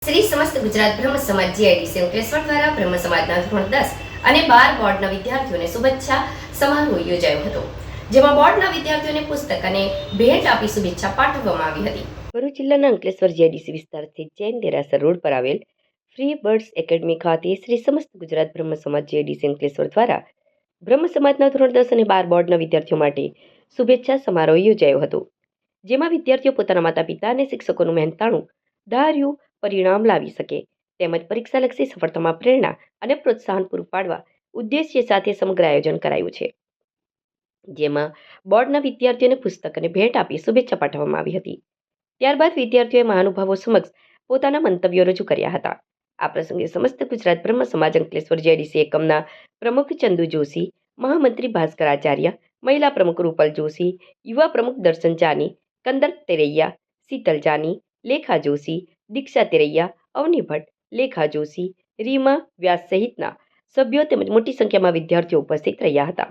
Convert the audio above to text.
શ્રી સમસ્ત ગુજરાત બ્રહ્મ સમાજ જીઆઈડીસી અંકલેશ્વર દ્વારા બ્રહ્મ સમાજના ધોરણ 10 અને 12 બોર્ડના વિદ્યાર્થીઓને શુભેચ્છા સમારોહ યોજાયો હતો, જેમાં બોર્ડના વિદ્યાર્થીઓને પુસ્તક અને ભેટ આપી શુભેચ્છા પાઠવવામાં આવી હતી. ભરૂચ જિલ્લાના અંકલેશ્વર જીઆઈડીસી વિસ્તાર સ્થિત જૈન દેરાસર રોડ પર આવેલ ફ્રી બર્ડ્સ એકેડમી ખાતે શ્રી સમસ્ત ગુજરાત બ્રહ્મ સમાજ જીઆઈડીસી અંકલેશ્વર દ્વારા બ્રહ્મ સમાજના ધોરણ 10 અને 12 બોર્ડના વિદ્યાર્થીઓ માટે શુભેચ્છા સમારોહ યોજાયો હતો, જેમાં વિદ્યાર્થીઓ પોતાના માતા પિતા અને શિક્ષકોનું મહેનતાણું ધાર્યું પરિણામ લાવી શકે તેમજ પરીક્ષાલક્ષી સફળતામાં પ્રેરણા અને પ્રોત્સાહન પૂરું પાડવા ઉદ્દેશ્ય સાથે સમગ્ર આયોજન કરાયું છે, જેમાં બોર્ડના વિદ્યાર્થીઓને પુસ્તક અને ભેટ આપી શુભેચ્છા પાઠવવામાં આવી હતી. ત્યારબાદ વિદ્યાર્થીઓએ મહાનુભાવો સમક્ષ પોતાના મંતવ્યો રજૂ કર્યા હતા. આ પ્રસંગે સમસ્ત ગુજરાત બ્રહ્મ સમાજ અંકલેશ્વર જીઆઈડીસી એકમના પ્રમુખ ચંદુ જોશી, મહામંત્રી ભાસ્કર આચાર્ય, મહિલા પ્રમુખ રૂપલ જોશી, યુવા પ્રમુખ દર્શન જાની, કંદર તેરૈયા, શીતલ જાની, લેખા જોશી, દીક્ષા તેરૈયા, અવની ભટ્ટ, લેખા જોશી, રીમા વ્યાસ સહિતના સભ્યો તેમજ મોટી સંખ્યામાં વિદ્યાર્થીઓ ઉપસ્થિત રહ્યા હતા.